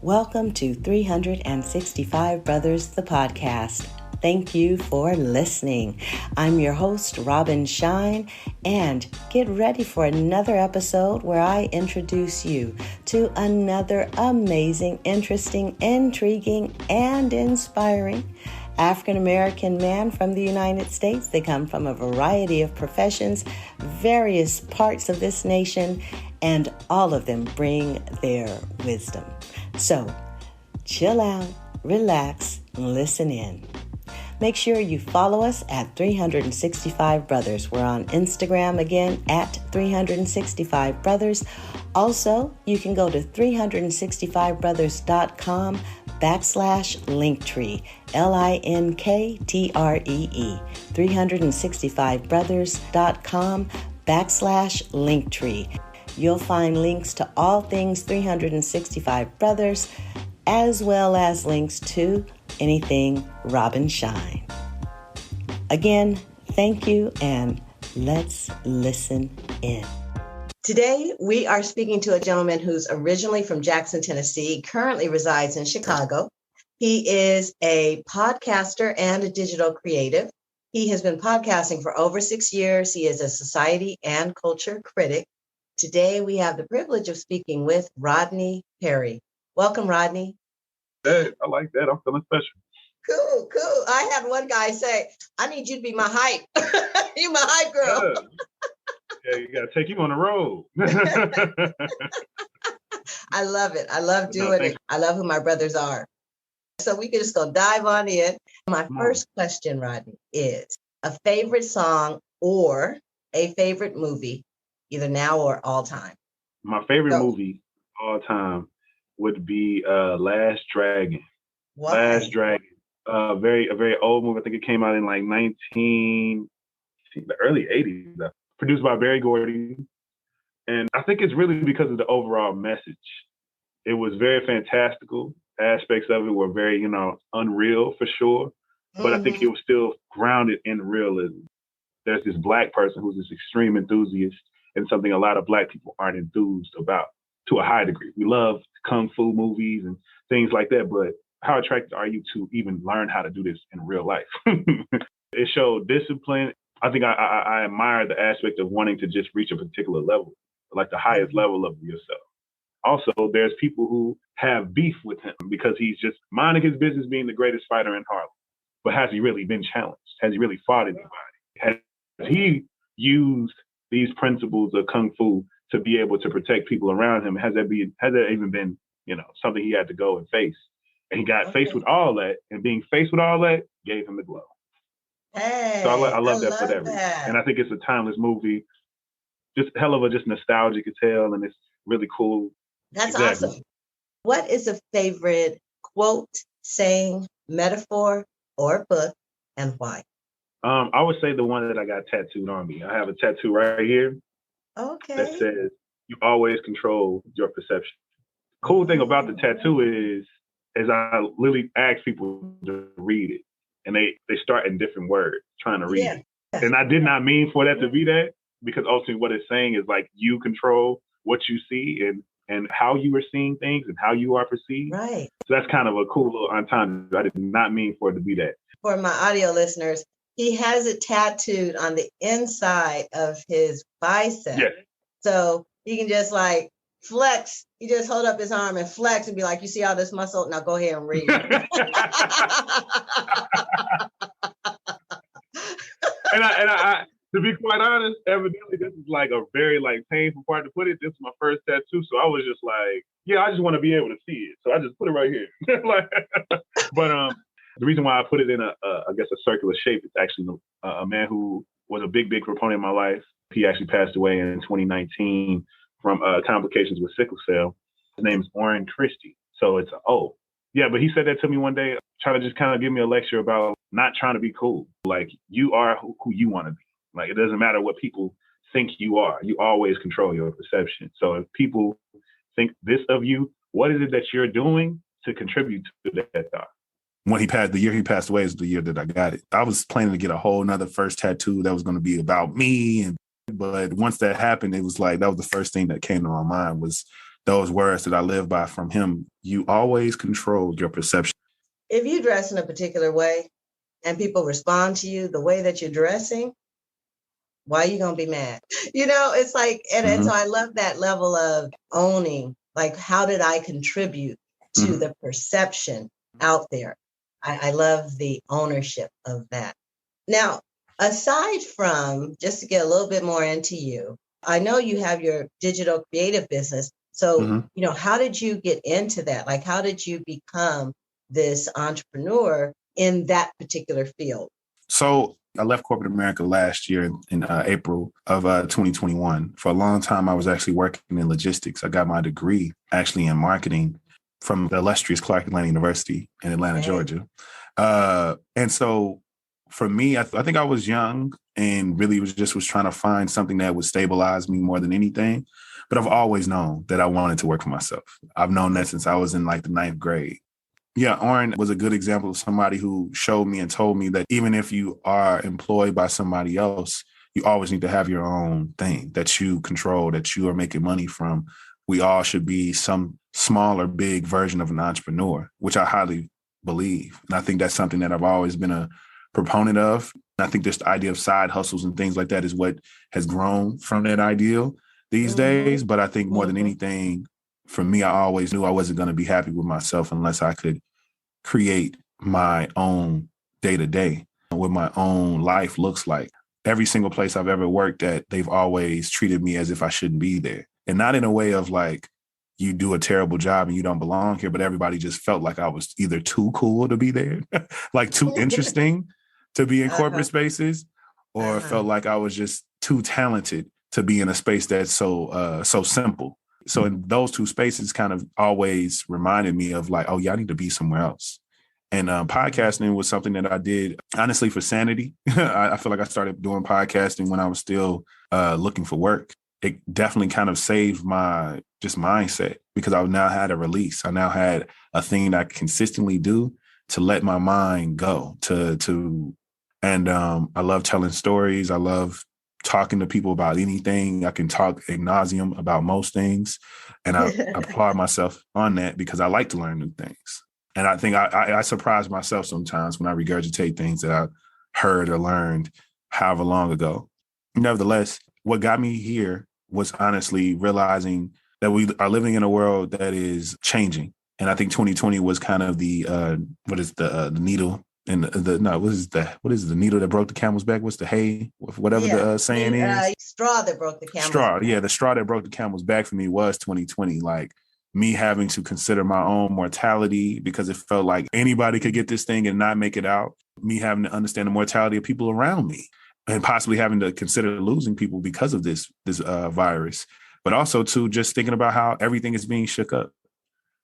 Welcome to 365 Brothers, the podcast. Thank you for listening. I'm your host, Robin Shine, and get ready for another episode where I introduce you to another amazing, interesting, intriguing, and inspiring African-American man from the United States. They come from a variety of professions, various parts of this nation, and all of them bring their wisdom. So, chill out, relax, and listen in. Make sure you follow us at 365 Brothers. We're on Instagram again at 365 Brothers. Also, you can go to 365brothers.com/Linktree, LINKTREE, 365brothers.com/Linktree. You'll find links to all things 365 Brothers, as well as links to anything Robin Shine. Again, thank you, and let's listen in. Today, we are speaking to a gentleman who's originally from Jackson, Tennessee, currently resides in Chicago. He is a podcaster and a digital creative. He has been podcasting for over 6 years. He is a society and culture critic. Today, we have the privilege of speaking with Rodney Perry. Welcome, Rodney. Hey, I like that. I'm feeling special. Cool. I had one guy say, I need you to be my hype. You my hype girl. Yeah, you got to take you on the road. I love it. I love doing it. I love who my brothers are. So we can just go dive on in. My first question, Rodney, is a favorite song or a favorite movie, either now or all time. My favorite movie all time would be Last Dragon. Why? Last Dragon. A very old movie. I think it came out in like the early 80s. Produced by Barry Gordy. And I think it's really because of the overall message. It was very fantastical. Aspects of it were very, unreal for sure. But I think it was still grounded in realism. There's this Black person who's this extreme enthusiast and something a lot of Black people aren't enthused about to a high degree. We love Kung Fu movies and things like that, but how attracted are you to even learn how to do this in real life? It showed discipline. I think I admire the aspect of wanting to just reach a particular level, like the highest level of yourself. Also, there's people who have beef with him because he's just minding his business being the greatest fighter in Harlem. But has he really been challenged? Has he really fought anybody? Has he used these principles of Kung Fu to be able to protect people around him? Has that even been, something he had to go and face? And he got faced with all that, and being faced with all that gave him the glow. Hey, so I love that for that reason. And I think it's a timeless movie, just hell of a just nostalgic as hell, and it's really cool. That's awesome. What is a favorite quote, saying, metaphor, or book, and why? I would say the one that I got tattooed on me. I have a tattoo right here. Okay. That says, "You always control your perception." Cool thing about the tattoo is I literally ask people to read it, and they start in different words trying to read it. And I did not mean for that to be that, because ultimately what it's saying is like you control what you see and how you are seeing things and how you are perceived. Right. So that's kind of a cool little entendre. I did not mean for it to be that. For my audio listeners, he has it tattooed on the inside of his bicep. Yes. So he can just like flex. He just hold up his arm and flex and be like, you see all this muscle? Now go ahead and read. And I to be quite honest, evidently this is like a very like painful part to put it. This is my first tattoo, so I was just like, yeah, I just want to be able to see it, so I just put it right here. But the reason why I put it in a circular shape, it's actually a man who was a big proponent in my life. He actually passed away in 2019 from complications with sickle cell. His name is Orrin Christie, so it's yeah. But he said that to me one day, trying to just kind of give me a lecture about not trying to be cool. Like, you are who you want to be. Like, it doesn't matter what people think you are. You always control your perception. So if people think this of you, what is it that you're doing to contribute to that thought? When the year he passed away is the year that I got it. I was planning to get a whole nother first tattoo that was going to be about me. But once that happened, it was like, that was the first thing that came to my mind was those words that I live by from him. You always control your perception. If you dress in a particular way and people respond to you the way that you're dressing, why are you going to be mad? It's like, and so I love that level of owning, like, how did I contribute to the perception out there? I love the ownership of that. Now, aside from, just to get a little bit more into you, I know you have your digital creative business. So, how did you get into that? Like, how did you become this entrepreneur in that particular field? So I left corporate America last year in April of 2021. For a long time, I was actually working in logistics. I got my degree actually in marketing from the illustrious Clark Atlanta University in Atlanta, Georgia. And so for me, I think I was young and really was trying to find something that would stabilize me more than anything. But I've always known that I wanted to work for myself. I've known that since I was in like the 9th grade. Yeah, Oren was a good example of somebody who showed me and told me that even if you are employed by somebody else, you always need to have your own thing that you control, that you are making money from. We all should be some small or big version of an entrepreneur, which I highly believe. And I think that's something that I've always been a proponent of. And I think this idea of side hustles and things like that is what has grown from that ideal these days. But I think more than anything, for me, I always knew I wasn't going to be happy with myself unless I could create my own day-to-day, what my own life looks like. Every single place I've ever worked at, they've always treated me as if I shouldn't be there. And not in a way of like, you do a terrible job and you don't belong here, but everybody just felt like I was either too cool to be there, like too interesting to be in corporate spaces, or felt like I was just too talented to be in a space that's so simple. So in those two spaces kind of always reminded me of like, oh yeah, I need to be somewhere else. And podcasting was something that I did, honestly, for sanity. I feel like I started doing podcasting when I was still looking for work. It definitely kind of saved my just mindset because I now had a release. I now had a thing that I could consistently do to let my mind go and I love telling stories. I love talking to people about anything. I can talk ad nauseum about most things. And I applaud myself on that because I like to learn new things. And I think I surprise myself sometimes when I regurgitate things that I heard or learned however long ago. Nevertheless, what got me here was honestly realizing that we are living in a world that is changing. And I think 2020 was kind of the needle and what is the needle that broke the camel's back? What's the hay? Whatever the saying is. Straw that broke the camel's back. Yeah, the straw that broke the camel's back for me was 2020. Like me having to consider my own mortality because it felt like anybody could get this thing and not make it out. Me having to understand the mortality of people around me and possibly having to consider losing people because of this virus. But also too, just thinking about how everything is being shook up.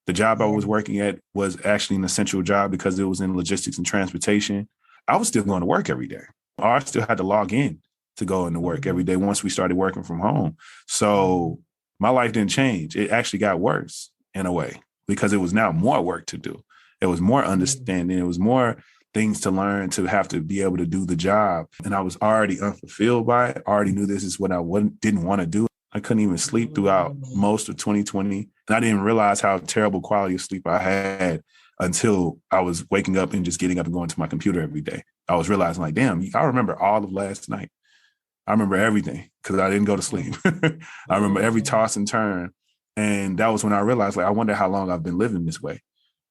The job I was working at was actually an essential job because it was in logistics and transportation. I was still going to work every day. Or I still had to log in to go into work every day once we started working from home. So my life didn't change. It actually got worse in a way because it was now more work to do. It was more understanding. It was more things to learn to have to be able to do the job. And I was already unfulfilled by it. I already knew this is what I didn't want to do. I couldn't even sleep throughout most of 2020. And I didn't realize how terrible quality of sleep I had until I was waking up and just getting up and going to my computer every day. I was realizing like, damn, I remember all of last night. I remember everything because I didn't go to sleep. I remember every toss and turn. And that was when I realized, like, I wonder how long I've been living this way.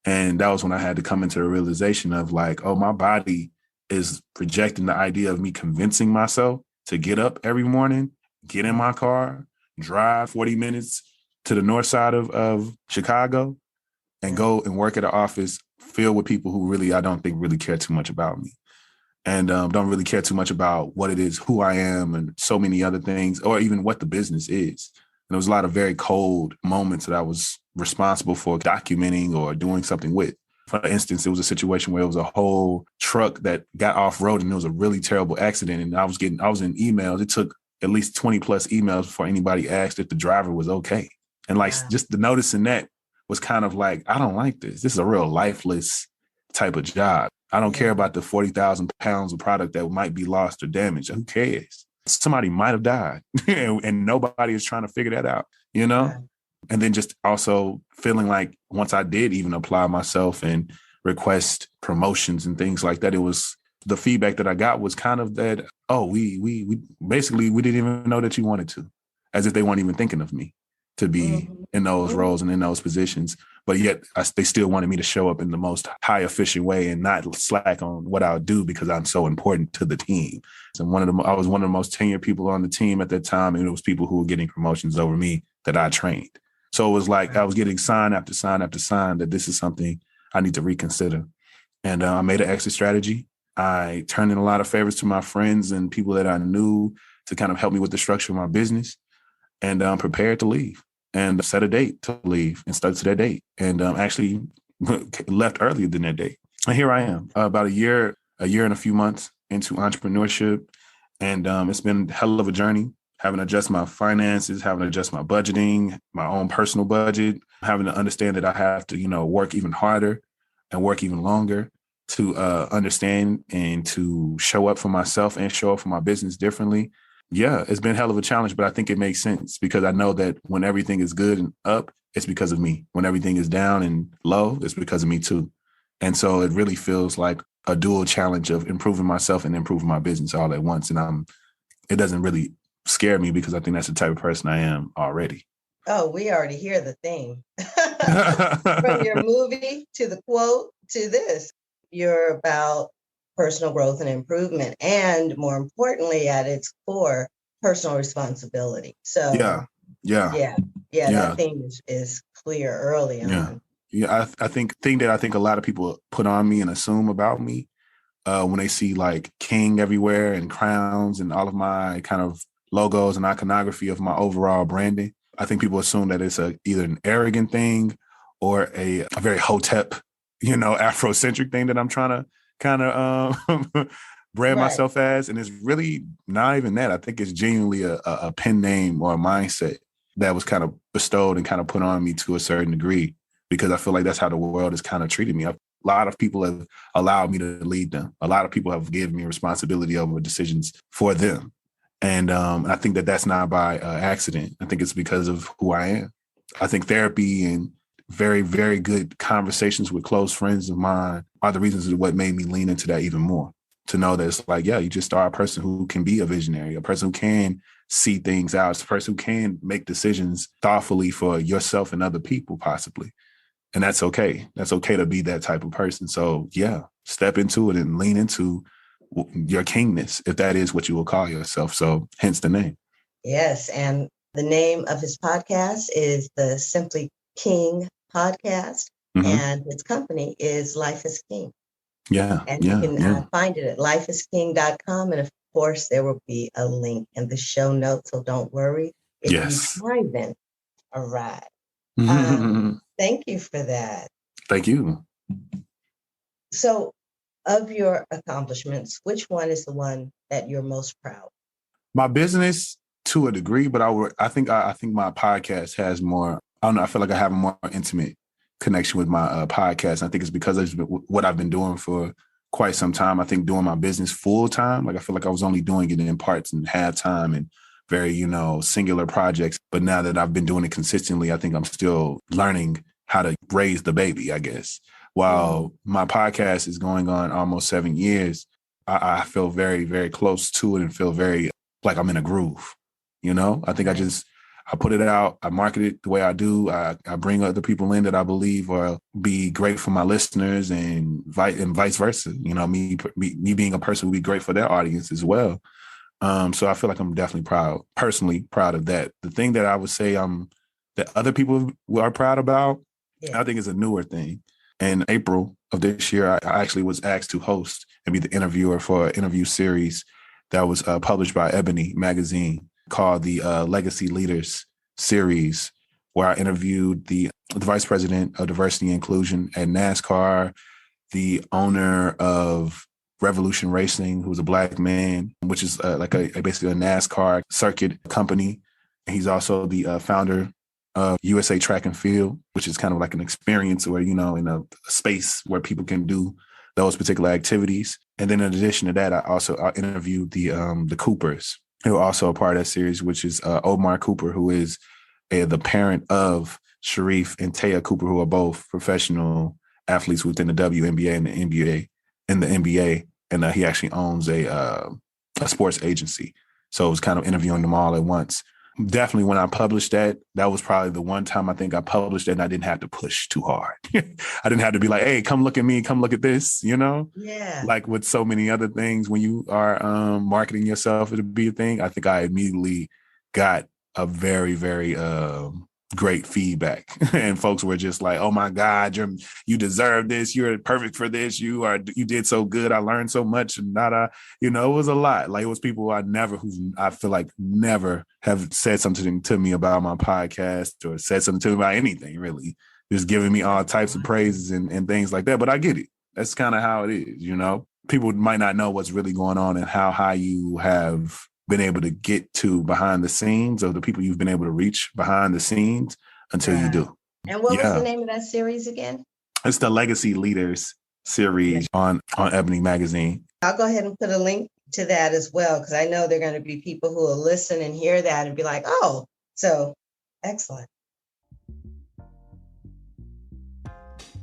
And that was when I had to come into the realization of like, oh, my body is projecting the idea of me convincing myself to get up every morning, get in my car, drive 40 minutes to the north side of Chicago and go and work at an office filled with people who really, I don't think really care too much about me and don't really care too much about what it is, who I am and so many other things, or even what the business is. And there was a lot of very cold moments that I was responsible for documenting or doing something with. For instance, it was a situation where it was a whole truck that got off road and it was a really terrible accident. And I was in emails. It took at least 20 plus emails before anybody asked if the driver was okay. And like just the noticing that was kind of like, I don't like this. This is a real lifeless type of job. I don't care about the 40,000 pounds of product that might be lost or damaged. Who cares? Somebody might have died and nobody is trying to figure that out, you know? And then just also feeling like once I did even apply myself and request promotions and things like that, it was the feedback that I got was kind of that, oh, we basically, we didn't even know that you wanted to, as if they weren't even thinking of me to be in those roles and in those positions. But yet they still wanted me to show up in the most high efficient way and not slack on what I'll do because I'm so important to the team. So I was one of the most tenured people on the team at that time. And it was people who were getting promotions over me that I trained. So it was like I was getting sign after sign after sign that this is something I need to reconsider. And I made an exit strategy. I turned in a lot of favors to my friends and people that I knew to kind of help me with the structure of my business, and prepared to leave and set a date to leave and stuck to that date, and actually left earlier than that date. And here I am about a year and a few months into entrepreneurship. And it's been a hell of a journey, having to adjust my finances, having to adjust my budgeting, my own personal budget, having to understand that I have to, work even harder and work even longer to understand and to show up for myself and show up for my business differently. Yeah, it's been a hell of a challenge, but I think it makes sense because I know that when everything is good and up, it's because of me. When everything is down and low, it's because of me too. And so it really feels like a dual challenge of improving myself and improving my business all at once. And it doesn't really scare me because I think that's the type of person I am already. Oh, we already hear the theme. From your movie to the quote to this, you're about personal growth and improvement, and more importantly, at its core, personal responsibility. So yeah, that theme is clear early on. Yeah, I think a lot of people put on me and assume about me when they see like king everywhere and crowns and all of my kind of logos and iconography of my overall branding. I think people assume that it's either an arrogant thing or a very hotep, Afrocentric thing that I'm trying to kind of brand myself as. And it's really not even that. I think it's genuinely a pen name or a mindset that was kind of bestowed and kind of put on me to a certain degree, because I feel like that's how the world has kind of treated me. A lot of people have allowed me to lead them. A lot of people have given me responsibility over decisions for them. And I think that that's not by accident. I think it's because of who I am. I think therapy and very, very good conversations with close friends of mine are the reasons of what made me lean into that even more. To know that it's like, yeah, you just are a person who can be a visionary, a person who can see things out, a person who can make decisions thoughtfully for yourself and other people possibly. And that's okay. That's okay to be that type of person. So yeah, step into it and lean into your kingness, if that is what you will call yourself. So hence the name. Yes. And the name of his podcast is the Simply King podcast. And his company is Life is King. Yeah. And you can find it at lifeisking.com. And of course, there will be a link in the show notes. So don't worry if you find them. All right. Thank you for that. Thank you. So, of your accomplishments, which one is the one that you're most proud of? My business, to a degree, but I think my podcast has more. I don't know. I feel like I have a more intimate connection with my podcast. I think it's because of what I've been doing for quite some time. I think doing my business full time, like I feel like I was only doing it in parts and half time and very, singular projects. But now that I've been doing it consistently, I think I'm still learning how to raise the baby, I guess. While my podcast is going on almost 7 years, I feel very, very close to it and feel very like I'm in a groove. I think I put it out, I market it the way I do. I bring other people in that I believe will be great for my listeners and vice versa. Me being a person will be great for their audience as well. So I feel like I'm definitely personally proud of that. The thing that I would say that other people are proud about, I think is a newer thing. In April of this year, I actually was asked to host and be the interviewer for an interview series that was published by Ebony magazine called the Legacy Leaders series, where I interviewed the vice president of diversity and inclusion at NASCAR, the owner of Revolution Racing, who's a Black man, which is basically a NASCAR circuit company. He's also the founder of USA Track and Field, which is kind of like an experience where, in a space where people can do those particular activities. And then in addition to that, I interviewed the Coopers, who are also a part of that series, which is Omar Cooper, who is the parent of Sharif and Taya Cooper, who are both professional athletes within the WNBA and the NBA. And he actually owns a sports agency. So it was kind of interviewing them all at once. Definitely when I published that was probably the one time I think I published it and I didn't have to push too hard. I didn't have to be like, hey, come look at me, come look at this, Yeah. Like with so many other things, when you are marketing yourself, it'll be a thing. I think I immediately got a very, very great feedback. And folks were just like, oh my God, you deserve this. You're perfect for this. You did so good. I learned so much. And it was a lot. Like it was people who I feel like never have said something to me about my podcast or said something to me about anything, really. Just giving me all types of praises and things like that. But I get it. That's kind of how it is, People might not know what's really going on and how high you have been able to get to behind the scenes, or the people you've been able to reach behind the scenes until you do. And what was the name of that series again? It's the Legacy Leaders series on Ebony Magazine. I'll go ahead and put a link to that as well, because I know there are going to be people who will listen and hear that and be like, oh, so excellent.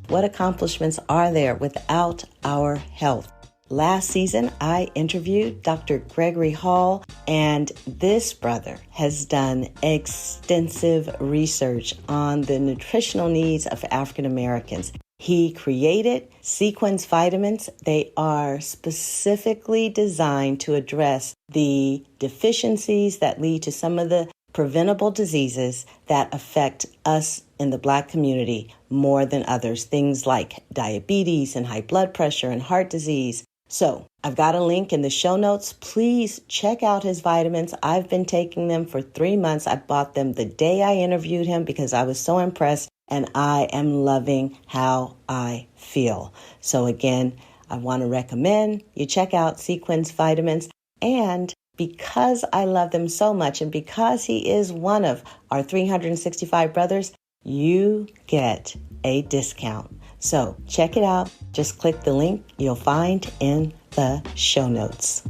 What accomplishments are there without our health? Last season, I interviewed Dr. Gregory Hall, and this brother has done extensive research on the nutritional needs of African Americans. He created Sequence vitamins. They are specifically designed to address the deficiencies that lead to some of the preventable diseases that affect us in the Black community more than others, things like diabetes and high blood pressure and heart disease. So I've got a link in the show notes. Please check out his vitamins. I've been taking them for 3 months. I bought them the day I interviewed him because I was so impressed, and I am loving how I feel. So again, I want to recommend you check out Sequence vitamins. And because I love them so much, and because he is one of our 365 brothers, you get a discount. So check it out. Just click the link you'll find in the show notes.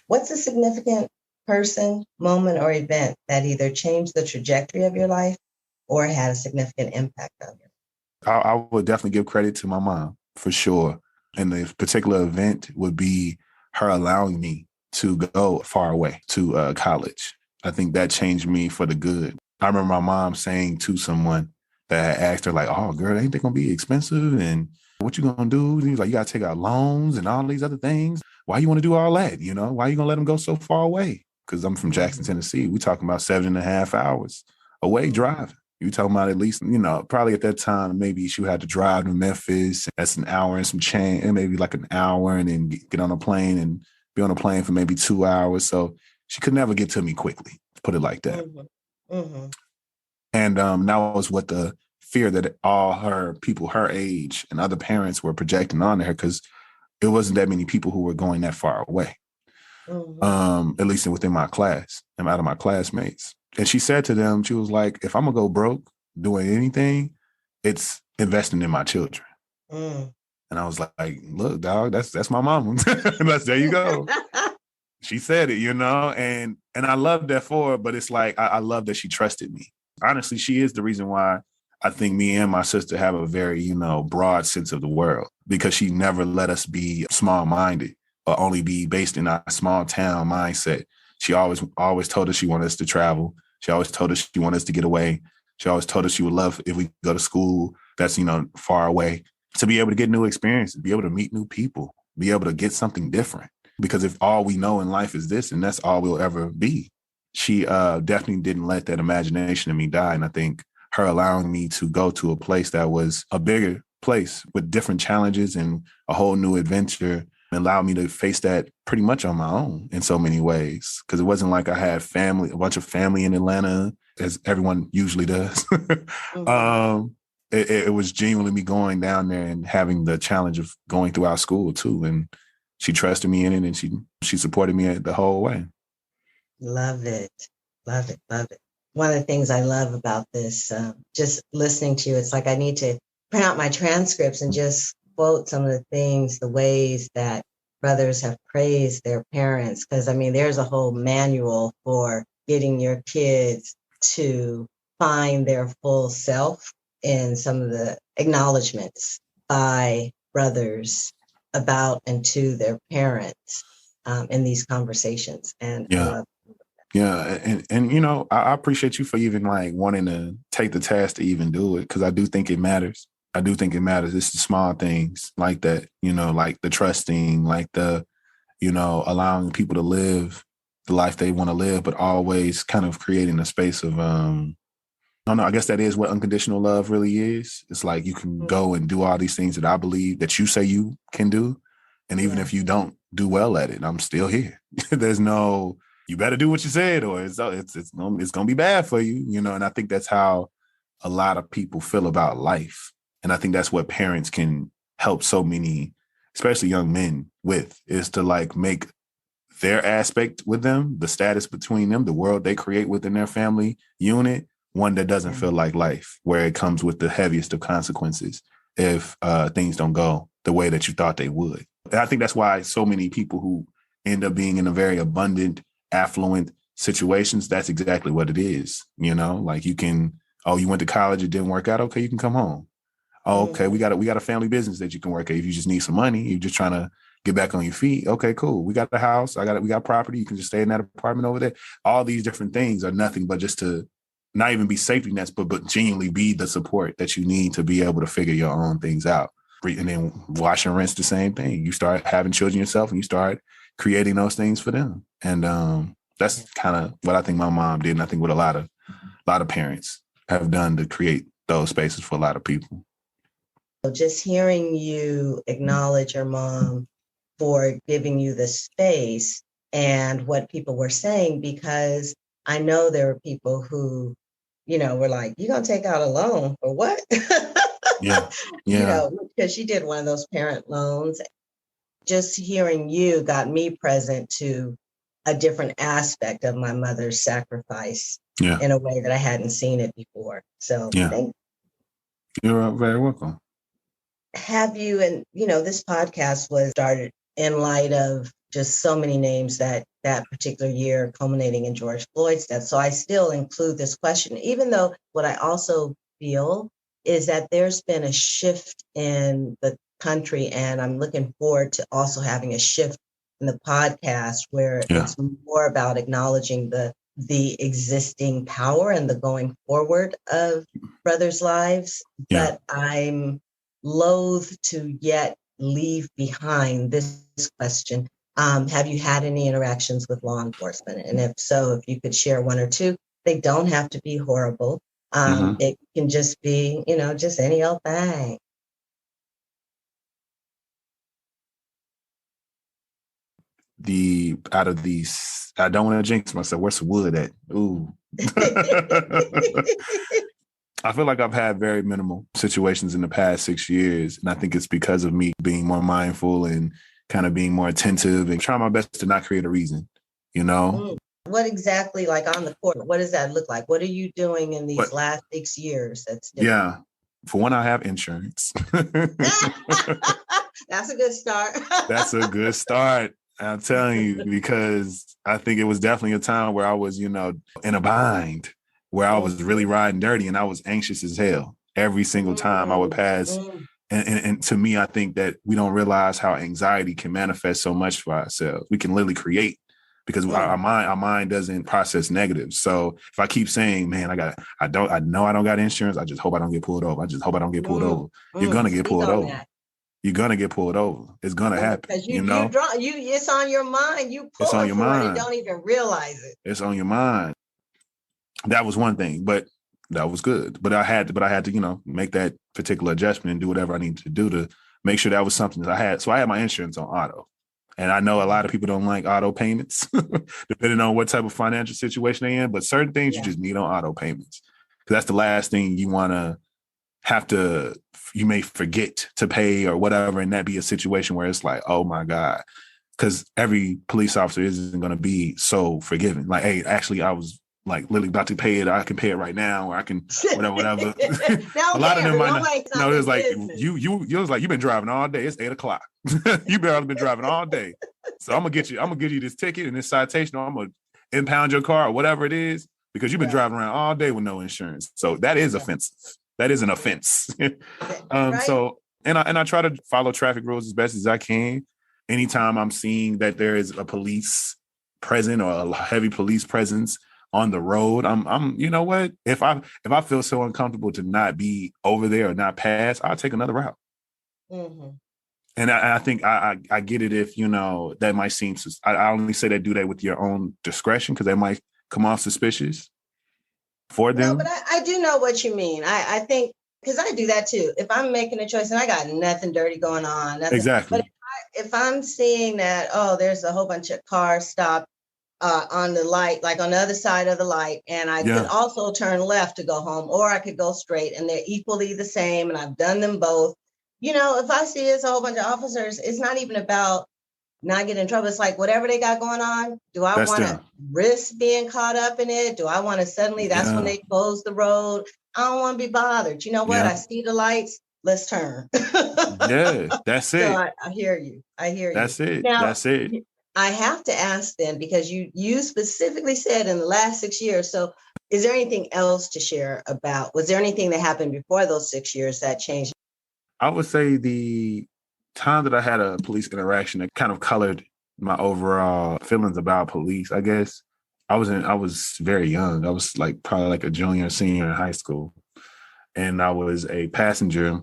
What's a significant person, moment, or event that either changed the trajectory of your life or had a significant impact on you? I would definitely give credit to my mom, for sure. And the particular event would be her allowing me to go far away to college. I think that changed me for the good. I remember my mom saying to someone that asked her, like, oh, girl, ain't they going to be expensive? And what you going to do? And he was like, you got to take out loans and all these other things. Why you want to do all that? Why you going to let them go so far away? Because I'm from Jackson, Tennessee. We talking about 7.5 hours away driving. You talking about at least, probably at that time, maybe she had to drive to Memphis. That's an hour and some change, and maybe like an hour, and then get on a plane and be on a plane for maybe 2 hours. So she could never get to me quickly, put it like that. Mm-hmm. Mm-hmm. And that was what the fear that all her people, her age, and other parents were projecting onto her, because it wasn't that many people who were going that far away, at least within my class and out of my classmates. And she said to them, she was like, if I'm going to go broke doing anything, it's investing in my children. And I was like, look, dog, that's my mama. There you go. She said it, and I love that for her, but it's like, I love that she trusted me. Honestly, she is the reason why I think me and my sister have a very, broad sense of the world, because she never let us be small-minded or only be based in our small town mindset. She always told us she wanted us to travel. She always told us she wanted us to get away. She always told us she would love if we go to school that's, far away, to be able to get new experiences, be able to meet new people, be able to get something different. Because if all we know in life is this, and that's all we'll ever be, she definitely didn't let that imagination in me die. And I think her allowing me to go to a place that was a bigger place with different challenges and a whole new adventure allowed me to face that pretty much on my own in so many ways. Because it wasn't like I had a bunch of family in Atlanta, as everyone usually does. It was genuinely me going down there and having the challenge of going through our school too. And she trusted me in it, and she supported me the whole way. Love it. Love it. Love it. One of the things I love about this, just listening to you, it's like I need to print out my transcripts and just quote some of the things, the ways that brothers have praised their parents. Because, there's a whole manual for getting your kids to find their full self in some of the acknowledgments by brothers about and to their parents in these conversations. And I love. Yeah. And you know, I appreciate you for even like wanting to take the task to even do it, because I do think it matters. I do think it matters. It's the small things like that, you know, like the trusting, like the, you know, allowing people to live the life they want to live, but always kind of creating a space of, I don't know, I guess that is what unconditional love really is. It's like you can go and do all these things that I believe that you say you can do. And even if you don't do well at it, I'm still here. There's no, you better do what you said, or it's going to be bad for you, you know? And I think that's how a lot of people feel about life. And I think that's what parents can help so many, especially young men with, is to like make their aspect with them, the status between them, the world they create within their family unit, one that doesn't feel like life, where it comes with the heaviest of consequences if things don't go the way that you thought they would. And I think that's why so many people who end up being in a very abundant, affluent situations, that's exactly what it is. You know, like you can, oh, you went to college, it didn't work out. Okay, you can come home. Oh, okay, we got a family business that you can work at. If you just need some money, you're just trying to get back on your feet. Okay, cool. We got the house. We got property. You can just stay in that apartment over there. All these different things are nothing but just to not even be safety nets, but genuinely be the support that you need to be able to figure your own things out. And then wash and rinse, the same thing. You start having children yourself and you start creating those things for them. And that's kind of what I think my mom did. And I think what a lot of parents have done to create those spaces for a lot of people. So just hearing you acknowledge your mom for giving you the space and what people were saying, because I know there were people who, you know, were like, "You're going to take out a loan for what?" Yeah. You know, because she did one of those parent loans. Just hearing you got me present to a different aspect of my mother's sacrifice in a way that I hadn't seen it before. So thank you. You're very welcome. Have you, and you know, this podcast was started in light of just so many names that particular year, culminating in George Floyd's death. So I still include this question, even though what I also feel is that there's been a shift in the country, and I'm looking forward to also having a shift in the podcast where it's more about acknowledging the existing power and the going forward of brothers' lives. But I'm loath to yet leave behind this question. Have you had any interactions with law enforcement? And if so, if you could share one or two, they don't have to be horrible. It can just be, you know, just any old thing. Out of these, I don't want to jinx myself. Where's the wood at? Ooh. I feel like I've had very minimal situations in the past 6 years. And I think it's because of me being more mindful and kind of being more attentive and trying my best to not create a reason, you know? What exactly, like on the court, what does that look like? What are you doing in these last 6 years that's different? Yeah. For one, I have insurance. That's a good start. That's a good start. I'm telling you, because I think it was definitely a time where I was, you know, in a bind, where I was really riding dirty and I was anxious as hell every single time I would pass. And to me, I think that we don't realize how anxiety can manifest so much for ourselves. We can literally create because our mind doesn't process negatives. So if I keep saying, man, I know I don't got insurance. I just hope I don't get pulled over. I just hope I don't get pulled over. You're going to get pulled over. That. You're going to get pulled over. It's going to happen. Because you know, it's on your mind. You pull it for it and don't even realize it. It's on your mind. That was one thing, but that was good. But I had to, you know, make that particular adjustment and do whatever I needed to do to make sure that was something that I had. So I had my insurance on auto. And I know a lot of people don't like auto payments, depending on what type of financial situation they're in. But certain things you just need on auto payments. Because that's the last thing you want to have to, you may forget to pay or whatever. And that be a situation where it's like, oh my God. Because every police officer isn't going to be so forgiving. Like, hey, actually, I was like literally about to pay it. I can pay it right now, or I can whatever. A lot of them might not. No, it was like you was like, you've been driving all day. It's 8:00. You've been driving all day. So I'm gonna get you this ticket and this citation. Or I'm gonna impound your car or whatever it is, because you've been driving around all day with no insurance. So that is offensive. That is an offense. Right. So, and I try to follow traffic rules as best as I can. Anytime I'm seeing that there is a police present or a heavy police presence on the road, I'm you know what? If I feel so uncomfortable to not be over there or not pass, I'll take another route. Mm-hmm. And I think I get it if, that might seem, I only say that do that with your own discretion, because they might come off suspicious for them. No, but I do know what you mean. I think, because I do that too. If I'm making a choice and I got nothing dirty going on. Exactly. But if I'm seeing that, there's a whole bunch of cars stopped on the light, like on the other side of the light, and I could also turn left to go home, or I could go straight, and they're equally the same, and I've done them both. If I see it's a whole bunch of officers, it's not even about not getting in trouble. It's like, whatever they got going on, do I want to risk being caught up in it? Do I want to suddenly, that's when they close the road? I don't want to be bothered. You know what? I see the lights. Let's turn. That's it. So I hear you. That's it. Now, that's it. I have to ask then, because you specifically said in the last 6 years. So is there anything else to share about? Was there anything that happened before those 6 years that changed? I would say the time that I had a police interaction that kind of colored my overall feelings about police, I guess. I was very young. I was probably like a junior or senior in high school. And I was a passenger,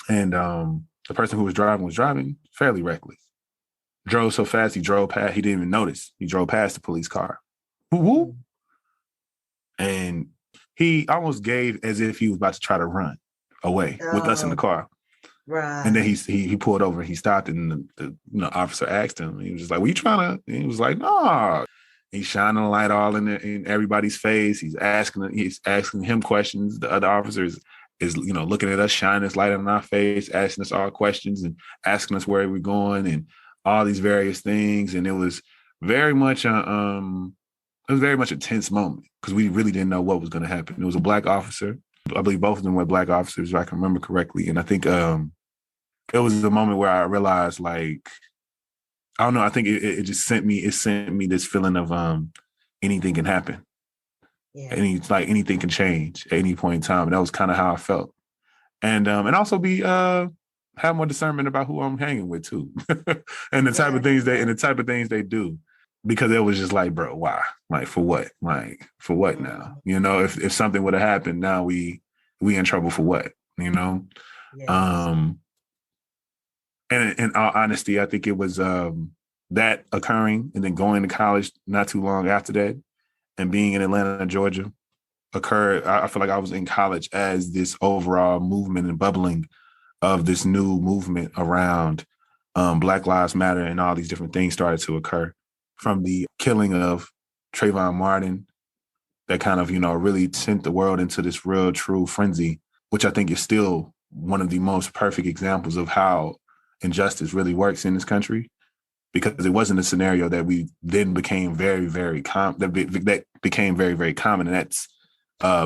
and the person who was driving fairly reckless. Drove so fast, he drove past, he didn't even notice. He drove past the police car. Woo-woo. And he almost gave as if he was about to try to run away with us in the car. Right. And then he pulled over and he stopped, and the officer asked him. He was just like, "Were you trying to?" And he was like, "No." He's shining a light all in everybody's face. He's asking him questions. The other officers is looking at us, shining this light in our face, asking us all questions and asking us where we're going and all these various things. And it was very much a tense moment, because we really didn't know what was going to happen. It was a Black officer. I believe both of them were Black officers, if I can remember correctly. And I think it was the moment where I realized, I don't know, I think it just sent me this feeling of anything can happen. Yeah. Anything can change at any point in time. And that was kind of how I felt. And also have more discernment about who I'm hanging with too. and the type of things they do. Because it was just like, bro, why? For what? For what now? If something would have happened, now we in trouble for what? Yes. And in all honesty, I think it was that occurring, and then going to college not too long after that, and being in Atlanta, Georgia, occurred. I feel like I was in college as this overall movement and bubbling of this new movement around Black Lives Matter, and all these different things started to occur. From the killing of Trayvon Martin, that kind of, really sent the world into this real, true frenzy, which I think is still one of the most perfect examples of how injustice really works in this country, because it wasn't a scenario that we then became very, very that became very, very common, and that's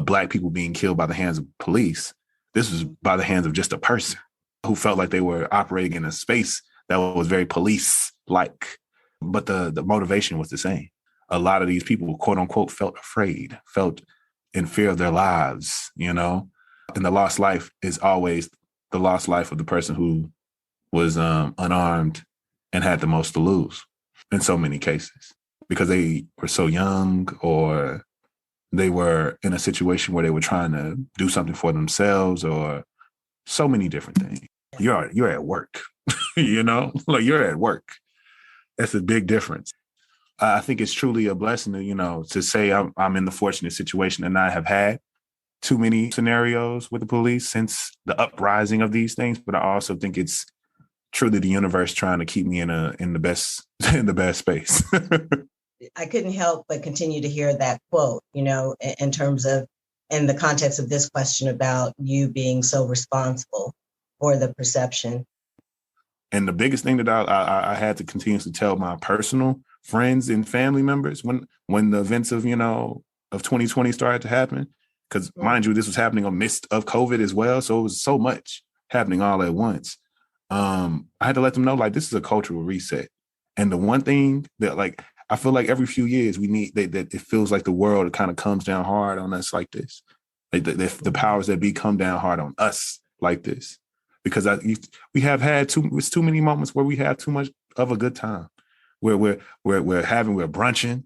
Black people being killed by the hands of police. This was by the hands of just a person who felt like they were operating in a space that was very police-like. But the motivation was the same. A lot of these people, quote unquote, felt afraid, felt in fear of their lives, And the lost life is always the lost life of the person who was unarmed and had the most to lose in so many cases, because they were so young, or they were in a situation where they were trying to do something for themselves, or so many different things. You're at work, you're at work. That's a big difference. I think it's truly a blessing to say I'm in the fortunate situation and I have had too many scenarios with the police since the uprising of these things. But I also think it's truly the universe trying to keep me in the best space. I couldn't help but continue to hear that quote, in terms of, in the context of this question about you being so responsible for the perception. And the biggest thing that I had to continuously tell my personal friends and family members when the events of 2020 started to happen, because mind you, this was happening amidst of COVID as well. So it was so much happening all at once. I had to let them know, this is a cultural reset. And the one thing that I feel like every few years we need that it feels like the world kind of comes down hard on us like this. Like the powers that be come down hard on us like this. Because we have had too many moments where we have too much of a good time. Where we're brunching.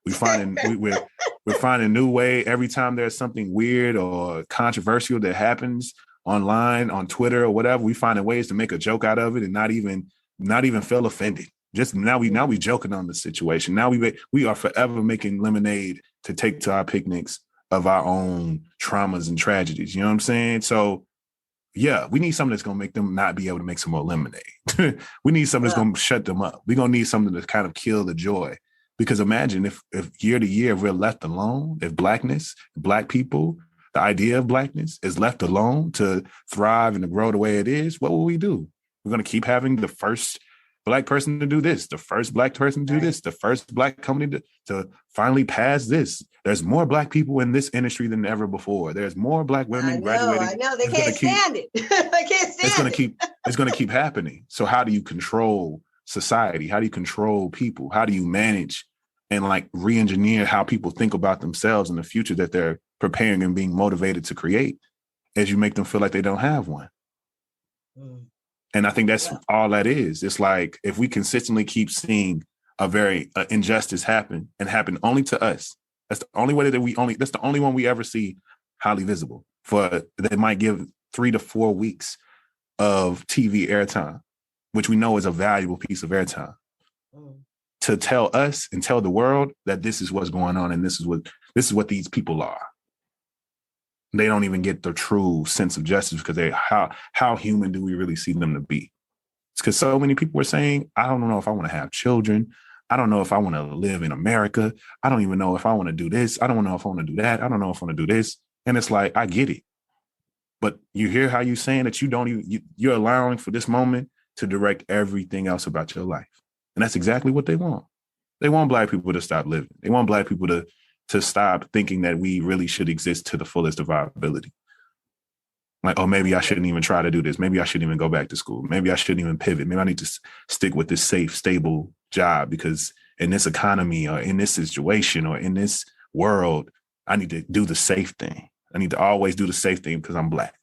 We're finding a new way every time there's something weird or controversial that happens online, on Twitter or whatever. We finding ways to make a joke out of it and not even feel offended. Just now we joking on the situation. Now we are forever making lemonade to take to our picnics of our own traumas and tragedies. You know what I'm saying? So yeah, we need something that's going to make them not be able to make some more lemonade. We need something that's going to shut them up. We're going to need something to kind of kill the joy. Because imagine if year to year we're left alone, if Black people, the idea of Blackness is left alone to thrive and to grow the way it is, what will we do? We're going to keep having the first Black person to do this, the first Black person to do this, the first Black company to finally pass this. There's more Black people in this industry than ever before. There's more Black women graduating. I know. They can't stand it. They can't stand it. It's going to keep happening. So how do you control society? How do you control people? How do you manage and like re-engineer how people think about themselves in the future that they're preparing and being motivated to create as you make them feel like they don't have one? And I think that's all that is. It's like if we consistently keep seeing a very injustice happen and happen only to us, that's the only way that's the only one we ever see highly visible. They might give 3 to 4 weeks of TV airtime, which we know is a valuable piece of airtime, to tell us and tell the world that this is what's going on and this is what these people are. They don't even get the true sense of justice because how human do we really see them to be? It's because so many people are saying, I don't know if I want to have children. I don't know if I want to live in America. I don't even know if I want to do this. I don't know if I want to do that. I don't know if I want to do this. And it's like, I get it. But you hear how you're saying that you're allowing for this moment to direct everything else about your life. And that's exactly what they want. They want Black people to stop living. They want Black people to stop thinking that we really should exist to the fullest of our ability. Like, oh, maybe I shouldn't even try to do this. Maybe I shouldn't even go back to school. Maybe I shouldn't even pivot. Maybe I need to stick with this safe, stable job because in this economy or in this situation or in this world, I need to do the safe thing. I need to always do the safe thing because I'm Black.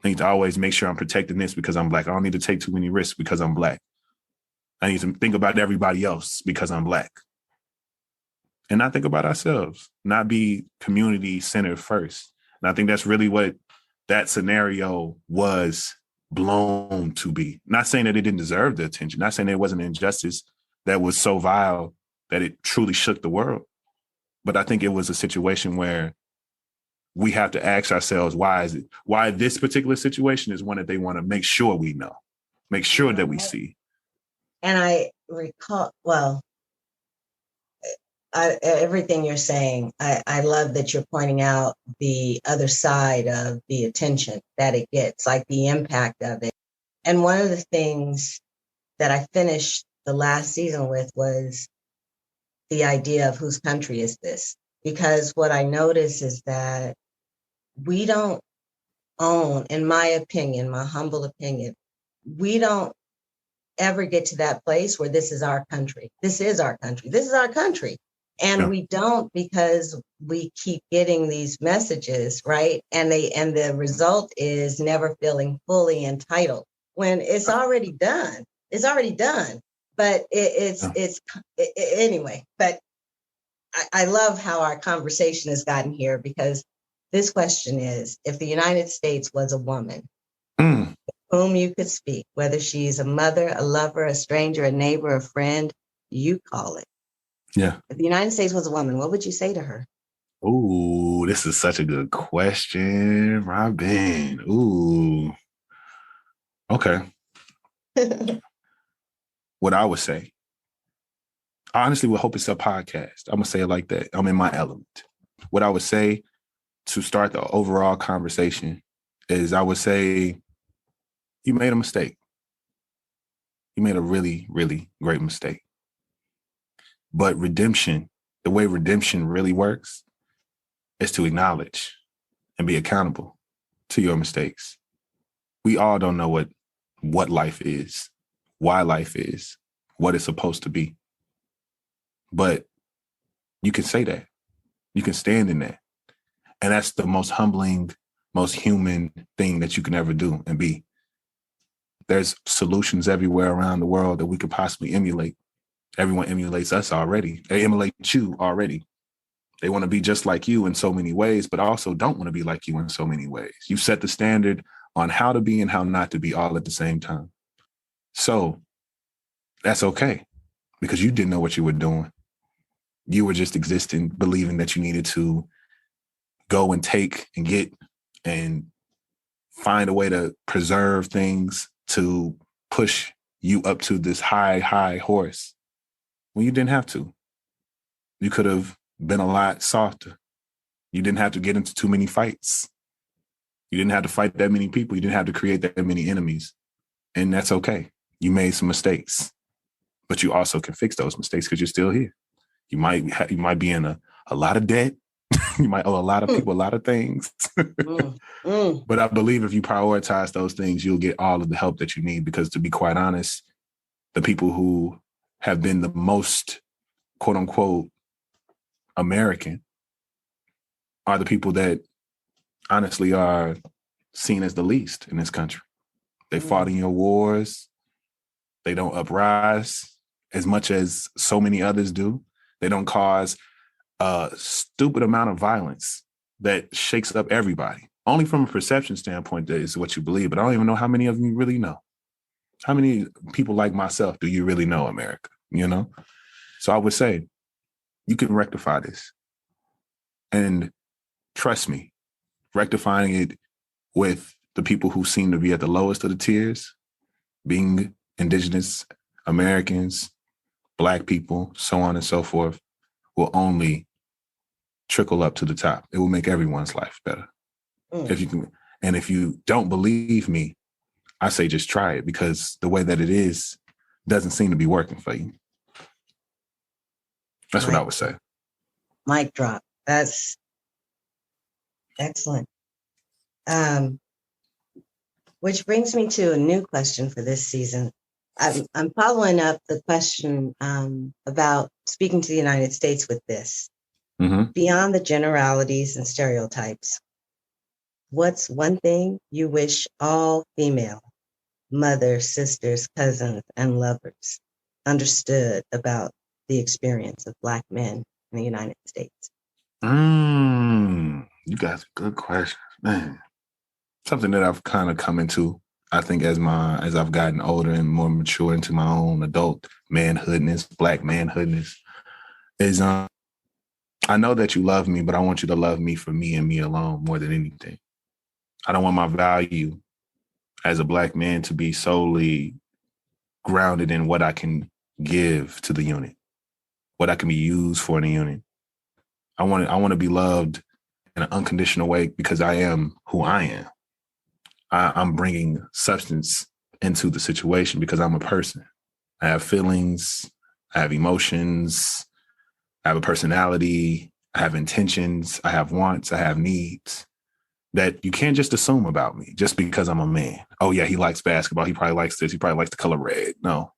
I need to always make sure I'm protecting this because I'm Black. I don't need to take too many risks because I'm Black. I need to think about everybody else because I'm Black. And not think about ourselves, not be community centered first. And I think that's really what that scenario was blown to be. Not saying that it didn't deserve the attention, not saying there wasn't an injustice that was so vile that it truly shook the world. But I think it was a situation where we have to ask ourselves, why this particular situation is one that they want to make sure we know, make sure that we see. And I recall, everything you're saying, I love that you're pointing out the other side of the attention that it gets, like the impact of it. And one of the things that I finished the last season with was the idea of whose country is this? Because what I notice is that we don't own, in my opinion, my humble opinion, we don't ever get to that place where this is our country. This is our country. This is our country. And we don't, because we keep getting these messages, right? And the result is never feeling fully entitled when it's already done. It's already done. But anyway. But I love how our conversation has gotten here, because this question is, if the United States was a woman whom you could speak, whether she's a mother, a lover, a stranger, a neighbor, a friend, you call it. Yeah. If the United States was a woman, what would you say to her? Ooh, this is such a good question, Robin. Ooh. Okay. What I would say, I honestly would hope it's a podcast. I'm going to say it like that. I'm in my element. What I would say to start the overall conversation is I would say, you made a mistake. You made a really, really great mistake. But redemption, the way redemption really works is to acknowledge and be accountable to your mistakes. We all don't know what life is, why life is, what it's supposed to be. But you can say that. You can stand in that. And that's the most humbling, most human thing that you can ever do and be. There's solutions everywhere around the world that we could possibly emulate. Everyone emulates us already. They emulate you already. They want to be just like you in so many ways, but also don't want to be like you in so many ways. You set the standard on how to be and how not to be all at the same time. So that's okay, because you didn't know what you were doing. You were just existing, believing that you needed to go and take and get and find a way to preserve things to push you up to this high, high horse when you didn't have to. You could have been a lot softer. You didn't have to get into too many fights. You didn't have to fight that many people. You didn't have to create that many enemies. And that's okay. You made some mistakes, but you also can fix those mistakes because you're still here. You might be in a lot of debt. You might owe a lot of people a lot of things. But I believe if you prioritize those things, you'll get all of the help that you need, because to be quite honest, the people who have been the most, quote unquote, American are the people that honestly are seen as the least in this country. They fought in your wars. They don't uprise as much as so many others do. They don't cause a stupid amount of violence that shakes up everybody. Only from a perception standpoint, that is what you believe. But I don't even know how many of you really know. How many people like myself do you really know, America? You know? So I would say you can rectify this. And trust me, rectifying it with the people who seem to be at the lowest of the tiers, being Indigenous Americans, Black people, so on and so forth, will only trickle up to the top. It will make everyone's life better. If you can, and if you don't believe me, I say just try it, because the way that it is doesn't seem to be working for you. That's what I would say. Mic drop. That's excellent. Which brings me to a new question for this season. I'm following up the question about speaking to the United States with this. Beyond the generalities and stereotypes, what's one thing you wish all female mothers, sisters, cousins, and lovers understood about the experience of Black men in the United States? You guys are good questions, man. Something that I've kind of come into, I think, as I've gotten older and more mature into my own adult manhoodness, Black manhoodness, is I know that you love me, but I want you to love me for me and me alone more than anything. I don't want my value as a Black man to be solely grounded in what I can give to the unit, what I can be used for in the unit. I want to be loved in an unconditional way because I am who I am. I'm bringing substance into the situation because I'm a person. I have feelings, I have emotions, I have a personality, I have intentions, I have wants, I have needs that you can't just assume about me just because I'm a man. Oh yeah, he likes basketball. He probably likes this. He probably likes the color red. No.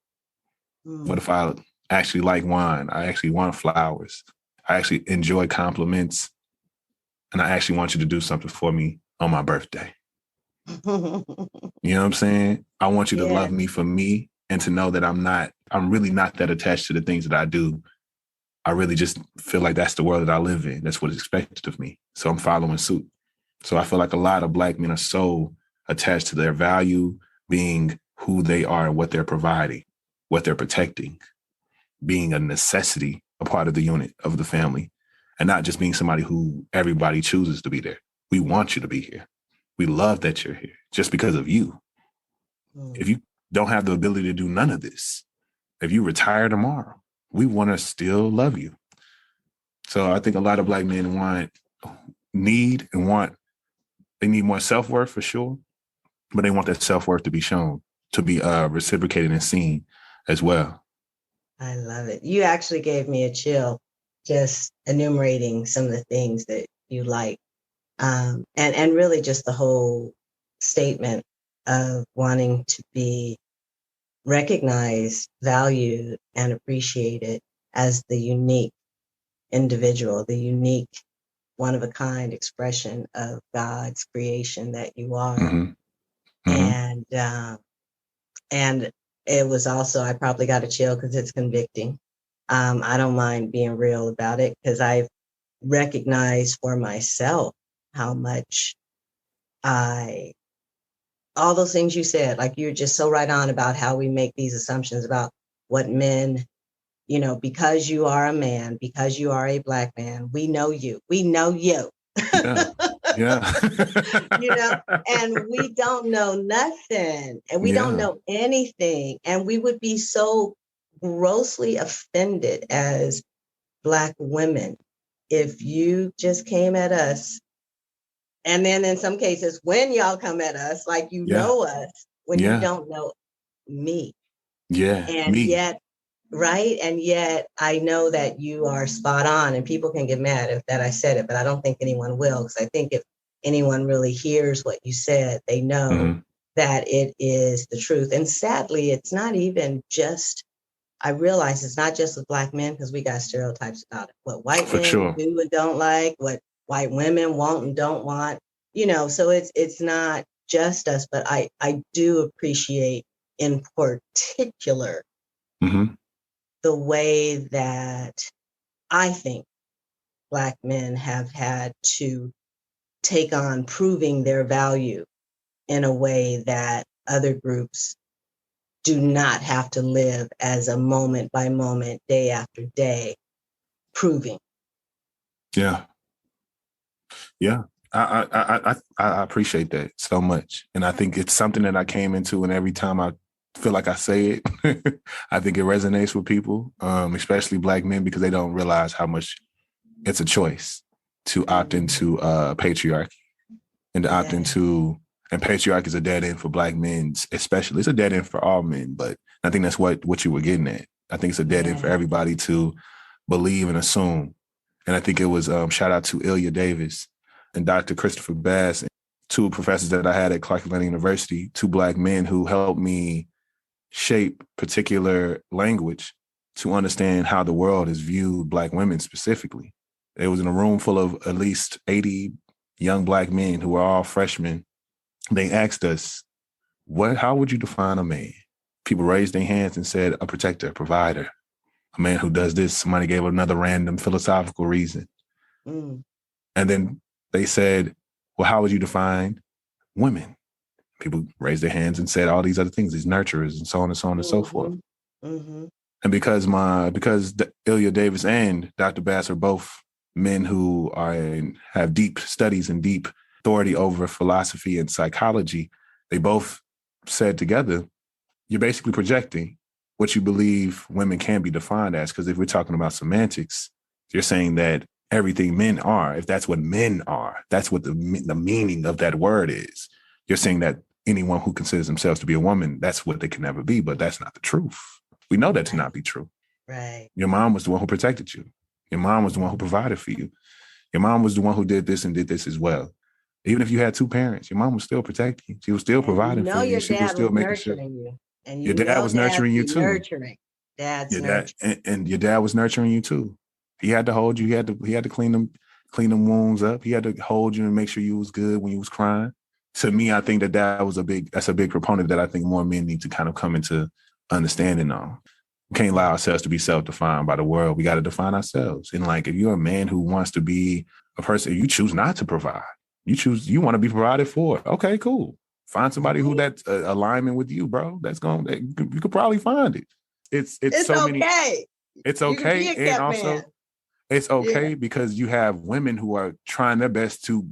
What if I actually like wine? I actually want flowers. I actually enjoy compliments. And I actually want you to do something for me on my birthday. You know what I'm saying? I want you to love me for me and to know that I'm really not that attached to the things that I do. I really just feel like that's the world that I live in. That's what is expected of me. So I'm following suit. So I feel like a lot of Black men are so attached to their value being who they are and what they're providing, what they're protecting, being a necessity, a part of the unit of the family, and not just being somebody who everybody chooses to be there. We want you to be here. We love that you're here just because of you. If you don't have the ability to do none of this, if you retire tomorrow, we want to still love you. So I think a lot of Black men need more self-worth for sure, but they want that self-worth to be shown, to be reciprocated and seen as well. I love it. You actually gave me a chill just enumerating some of the things that you like. And really just the whole statement of wanting to be recognized, valued, and appreciated as the unique individual, the unique one of a kind expression of God's creation that you are. Mm-hmm. Mm-hmm. And it was also, I probably got a chill because it's convicting. I don't mind being real about it because I've recognized for myself how much all those things you said, like you're just so right on about how we make these assumptions about what men, because you are a man, because you are a Black man, we know you. Yeah. Yeah. And we don't know nothing and we don't know anything. And we would be so grossly offended as Black women if you just came at us. And then in some cases, when y'all come at us, like know us, when you don't know me. Yeah. And yet, right? And yet I know that you are spot on, and people can get mad if that I said it, but I don't think anyone will, because I think if anyone really hears what you said, they know that it is the truth. And sadly, it's not even just, I realize it's not just with Black men, because we got stereotypes about it. What white men do and don't like, what white women want and don't want, so it's not just us, but I do appreciate in particular the way that I think Black men have had to take on proving their value in a way that other groups do not have to live as a moment by moment, day after day, proving. Yeah. Yeah. I appreciate that so much. And I think it's something that I came into, and every time I feel like I say it, I think it resonates with people, especially Black men, because they don't realize how much it's a choice to opt into patriarchy and to opt into, and patriarchy is a dead end for Black men, especially. It's a dead end for all men, but I think that's what you were getting at. I think it's a dead end for everybody to believe and assume. And I think it was shout out to Ilya Davis and Dr. Christopher Bass, two professors that I had at Clark Atlanta University, two Black men who helped me shape particular language to understand how the world has viewed Black women specifically. It was in a room full of at least 80 young Black men who were all freshmen. They asked us, how would you define a man? People raised their hands and said, a protector, a provider, a man who does this. Somebody gave another random philosophical reason. And then they said, well, how would you define women? People raised their hands and said all these other things, these nurturers and so on and so on and so forth. And because Ilya Davis and Dr. Bass are both men who have deep studies and deep authority over philosophy and psychology, they both said together, you're basically projecting what you believe women can be defined as. Because if we're talking about semantics, you're saying that everything men are, if that's what men are, that's what the meaning of that word is. You're saying that anyone who considers themselves to be a woman, that's what they can never be, but that's not the truth. We know that to not be true. Right. Your mom was the one who protected you. Your mom was the one who provided for you. Your mom was the one who did this and did this as well. Even if you had two parents, your mom was still protecting you. She was still providing for you. She was still making sure. And your dad was nurturing you too. And your dad was nurturing you too. He had to hold you. He had to clean them wounds up. He had to hold you and make sure you was good when you was crying. To me, I think that's a big proponent that I think more men need to kind of come into understanding on. We can't allow ourselves to be self-defined by the world. We got to define ourselves. And like, if you're a man who wants to be a person, you choose not to provide. You want to be provided for. Okay, cool. Find somebody who that's alignment with you, bro. You could probably find it. It's so okay. many. It's okay. And also, it's okay because you have women who are trying their best to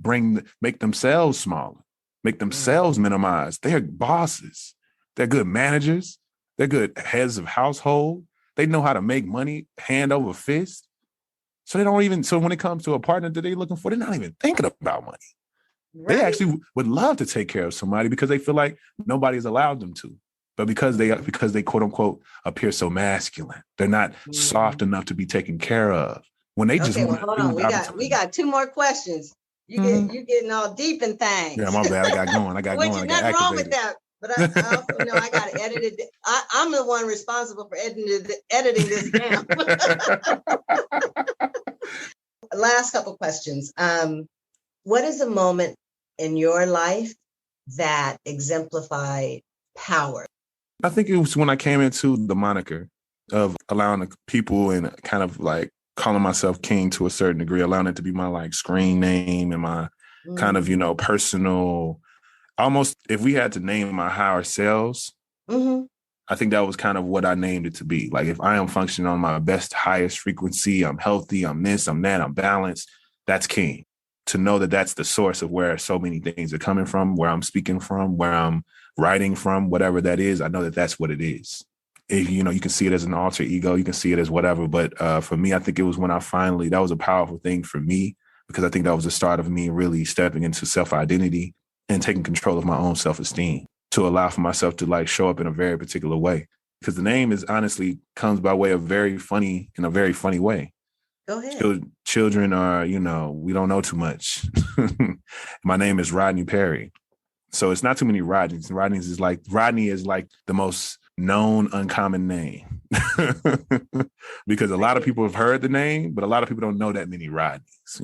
make themselves smaller, make themselves minimized. They're bosses. They're good managers. They're good heads of household. They know how to make money hand over fist. So when it comes to a partner that they're looking for, they're not even thinking about money. Right. They actually would love to take care of somebody because they feel like nobody's allowed them to. But because they quote unquote appear so masculine, they're not soft enough to be taken care of. When they just want hold on. We got two more questions. You getting all deep in things. Yeah, my bad. I got going. Nothing wrong with that. But I also know I got to edit it. I'm the one responsible for editing this down. Last couple questions. What is a moment in your life that exemplified power? I think it was when I came into the moniker of allowing the people and kind of like calling myself king to a certain degree, allowing it to be my like screen name and my kind of, personal, almost if we had to name my higher selves, I think that was kind of what I named it to be. Like if I am functioning on my best, highest frequency, I'm healthy, I'm this, I'm that, I'm balanced, that's king. To know that that's the source of where so many things are coming from, where I'm speaking from, where I'm writing from, whatever that is, I know that that's what it is. If, you can see it as an alter ego, you can see it as whatever. But for me, I think it was when that was a powerful thing for me, because I think that was the start of me really stepping into self-identity and taking control of my own self-esteem to allow for myself to like show up in a very particular way. Because the name is honestly comes by way of in a very funny way. Go ahead. Children are, we don't know too much. My name is Rodney Perry. So it's not too many Rodneys. Rodney is like the most known uncommon name because a lot of people have heard the name, but a lot of people don't know that many Rodneys,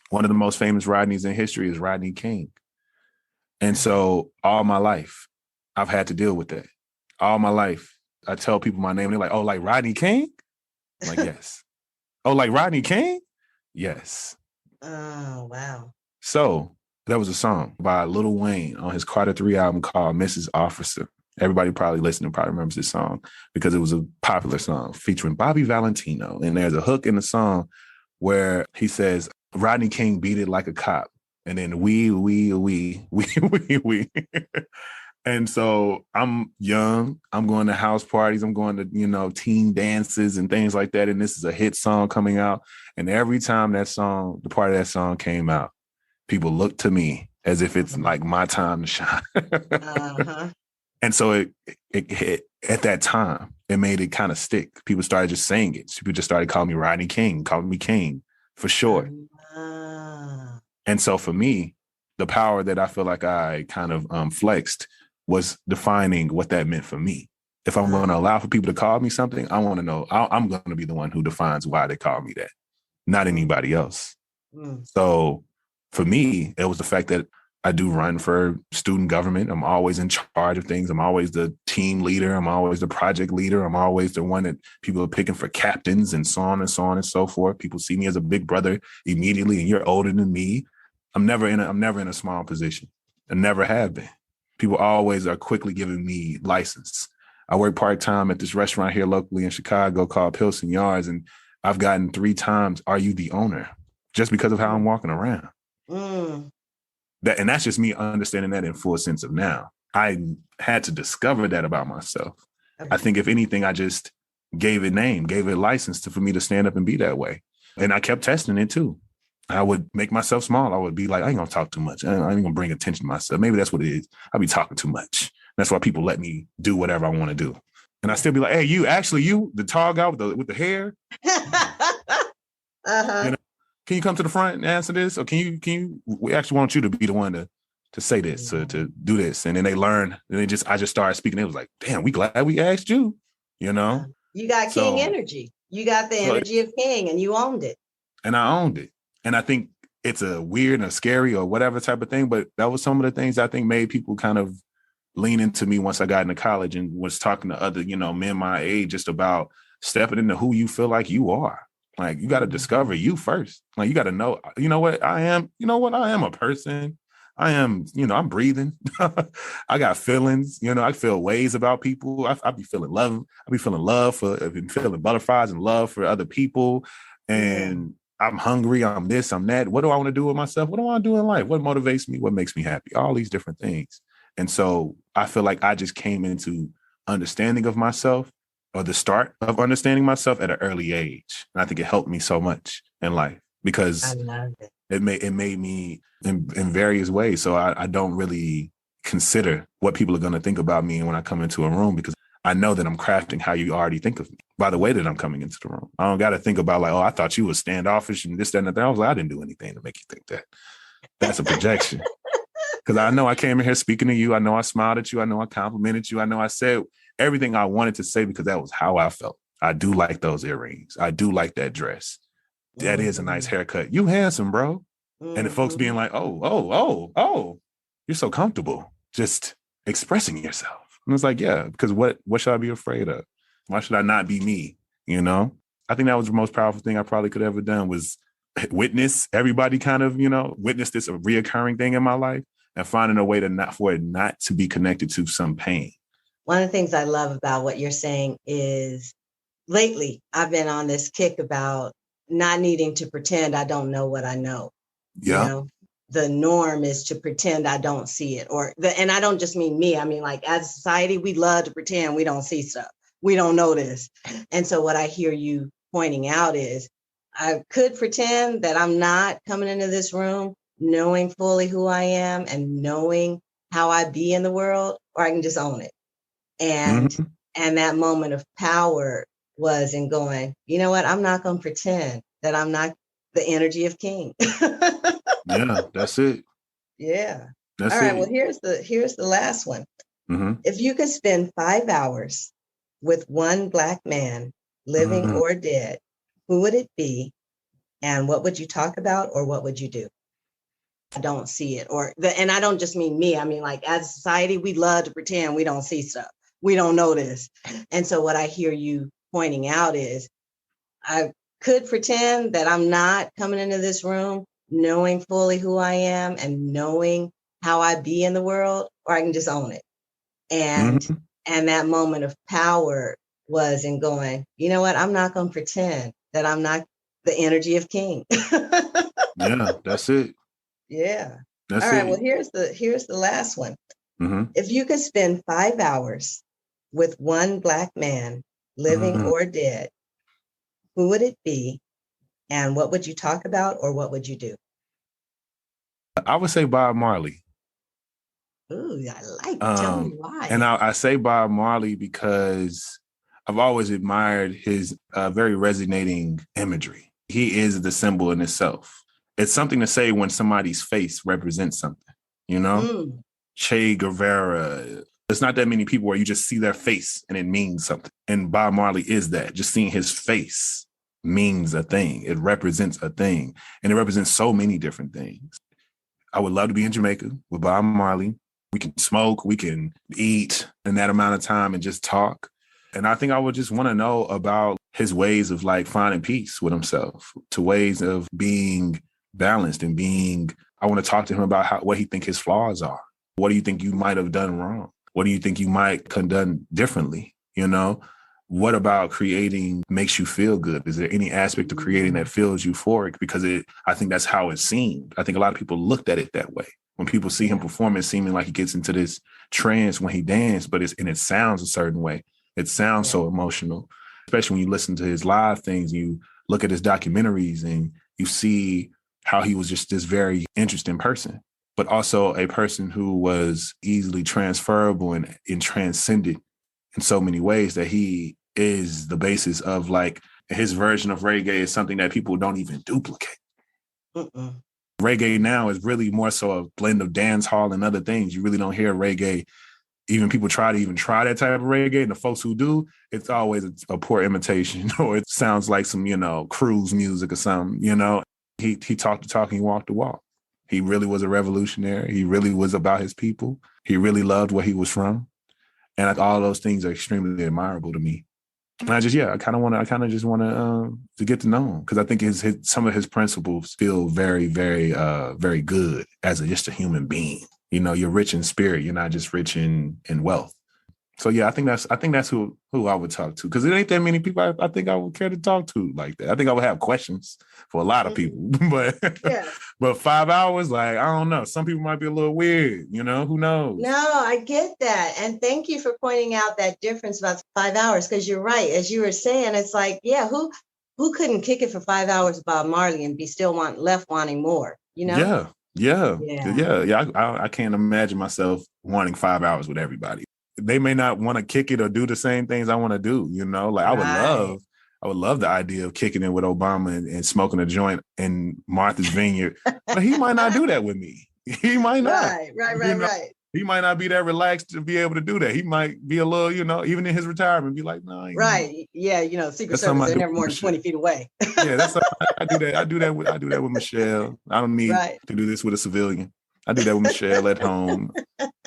One of the most famous Rodneys in history is Rodney King. And so all my life, I've had to deal with that. All my life, I tell people my name, and they're like, oh, like Rodney King? I'm like, yes. Oh, like Rodney King? Yes. Oh, wow. So that was a song by Lil Wayne on his Carter 3 album called Mrs. Officer. Everybody probably listening probably remembers this song because it was a popular song featuring Bobby Valentino. And there's a hook in the song where he says, Rodney King beat it like a cop. And then we. And so I'm young. I'm going to house parties. I'm going to, teen dances and things like that. And this is a hit song coming out. And every time the part of that song came out, people look to me as if it's like my time to shine. And so it hit at that time. It made it kind of stick. People started just saying it. People just started calling me Rodney King, calling me King for short. And so for me, the power that I feel like I kind of flexed was defining what that meant for me. If I'm going to allow for people to call me something, I want to know I'm going to be the one who defines why they call me that, not anybody else. So for me, it was the fact that I do run for student government. I'm always in charge of things. I'm always the team leader. I'm always the project leader. I'm always the one that people are picking for captains and so on and so on and so forth. People see me as a big brother immediately, and you're older than me. I'm never in a small position. I never have been. People always are quickly giving me license. I work part-time at this restaurant here locally in Chicago called Pilsen Yards, and I've gotten 3 times, "Are you the owner?" Just because of how I'm walking around. And that's just me understanding that in full sense of now. I had to discover that about myself. I think if anything, I just gave it name, gave it license for me to stand up and be that way. And I kept testing it too. I would make myself small. I would be like, I ain't gonna talk too much. I ain't gonna bring attention to myself. Maybe that's what it is. I be talking too much. That's why people let me do whatever I want to do. And I still be like, hey, you, the tall guy with the hair. Can you come to the front and answer this? Or we actually want you to be the one to say this, to do this. And then they learn, and I just started speaking. It was like, damn, we glad we asked you, You got king energy. You got the energy of king, and you owned it. And I owned it. And I think it's a weird and a scary or whatever type of thing, but that was some of the things I think made people kind of lean into me once I got into college and was talking to other, men my age just about stepping into who you feel like you are. Like, you got to discover you first. Like, you got to know, what I am. I am a person. I am, I'm breathing. I got feelings, I feel ways about people. I be feeling love. I be feeling love I've been feeling butterflies and love for other people. And I'm hungry. I'm this, I'm that. What do I want to do with myself? What do I want to do in life? What motivates me? What makes me happy? All these different things. And so I feel like I just came into understanding of myself, or the start of understanding myself, at an early age. And I think it helped me so much in life because it made me in various ways. So I don't really consider what people are going to think about me when I come into a room, because I know that I'm crafting how you already think of me by the way that I'm coming into the room. I don't got to think about like, oh, I thought you were standoffish and this, that, and that. I was like, I didn't do anything to make you think that. That's a projection. Because I know I came in here speaking to you. I know I smiled at you. I know I complimented you. I know I said everything I wanted to say because that was how I felt. I do like those earrings. I do like that dress. That is a nice haircut. You handsome, bro. And the folks being like, oh, you're so comfortable just expressing yourself. And it's like, yeah, because what should I be afraid of? Why should I not be me? You know? I think that was the most powerful thing I probably could have ever done was witness everybody kind of, witness this a reoccurring thing in my life and finding a way for it not to be connected to some pain. One of the things I love about what you're saying is lately I've been on this kick about not needing to pretend I don't know what I know. Yeah. You know, the norm is to pretend I don't see it and I don't just mean me. I mean, like as a society, we love to pretend we don't see stuff. We don't know this. And so what I hear you pointing out is I could pretend that I'm not coming into this room knowing fully who I am and knowing how I be in the world, or I can just own it. And that moment of power was in going, you know what? I'm not going to pretend that I'm not the energy of king. Yeah, that's it. Yeah. That's all right. it. Well, here's the last one. If you could spend 5 hours with one Black man, living or dead, who would it be? And what would you talk about, or what would you do? I don't see it, and I don't just mean me. I mean, like as a society, we love to pretend we don't see stuff. We don't know this. And so what I hear you pointing out is I could pretend that I'm not coming into this room knowing fully who I am and knowing how I be in the world, or I can just own it. And that moment of power was in going, you know what? I'm not going to pretend that I'm not the energy of king. Yeah, that's it. Yeah. That's all right. it. Well, here's the last one. If you could spend 5 hours with one Black man, living or dead, who would it be? And what would you talk about, or what would you do? I would say Bob Marley. Ooh, I like it. Tell me why. And I say Bob Marley because I've always admired his very resonating imagery. He is the symbol in itself. It's something to say when somebody's face represents something, Che Guevara. There's not that many people where you just see their face and it means something. And Bob Marley is that. Just seeing his face means a thing. It represents a thing. And it represents so many different things. I would love to be in Jamaica with Bob Marley. We can smoke, we can eat in that amount of time and just talk. And I think I would just want to know about his ways of like finding peace with himself, to ways of being balanced and I want to talk to him about what he think his flaws are. What do you think you might have done wrong? What do you think you might have done differently? What about creating makes you feel good? Is there any aspect of creating that feels euphoric? Because I think that's how it seemed. I think a lot of people looked at it that way. When people see him perform, it's seeming like he gets into this trance when he dances, but it sounds a certain way. It sounds so emotional, especially when you listen to his live things, you look at his documentaries and you see how he was just this very interesting person, but also a person who was easily transferable and transcended in so many ways that he is the basis of like his version of reggae is something that people don't even duplicate. Reggae now is really more so a blend of dance hall and other things. You really don't hear reggae. Even people try that type of reggae, and the folks who do, it's always a poor imitation, or it sounds like some, cruise music or something, He talked the talk and he walked the walk. He really was a revolutionary. He really was about his people. He really loved where he was from. And like all those things are extremely admirable to me. And I kind of just want to get to know him, because I think some of his principles feel very, very, very good as just a human being. You're rich in spirit. You're not just rich in wealth. So yeah, I think that's who I would talk to, because it ain't that many people I think I would care to talk to like that. I think I would have questions for a lot of people, but 5 hours, like, I don't know. Some people might be a little weird, who knows? No, I get that. And thank you for pointing out that difference about 5 hours, because you're right. As you were saying, it's like, yeah, who couldn't kick it for 5 hours about Marley and be still wanting more, Yeah. I can't imagine myself wanting 5 hours with everybody. They may not want to kick it or do the same things I want to do, Like I would love the idea of kicking it with Obama and smoking a joint in Martha's Vineyard, but he might not do that with me. He might not. Right. He might not be that relaxed to be able to do that. He might be a little, even in his retirement, be like, no. Right. Yeah. Secret Service, they're never more than 20 feet away. Yeah, that's I do that. I do that with Michelle. I don't need to do this with a civilian. I do that with Michelle at home,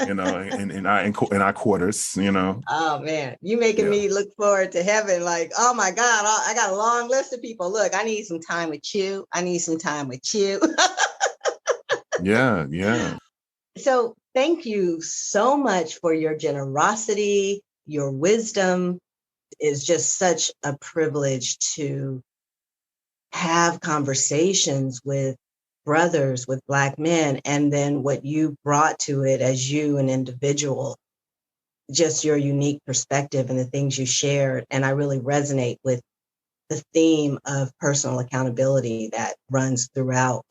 in our quarters, Oh man, you making me look forward to heaven. Like, oh my God, I got a long list of people. Look, I need some time with you. I need some time with you. Yeah. So thank you so much for your generosity, your wisdom. Is just such a privilege to have conversations with brothers, with Black men, and then what you brought to it as you, an individual, just your unique perspective and the things you shared. And I really resonate with the theme of personal accountability that runs throughout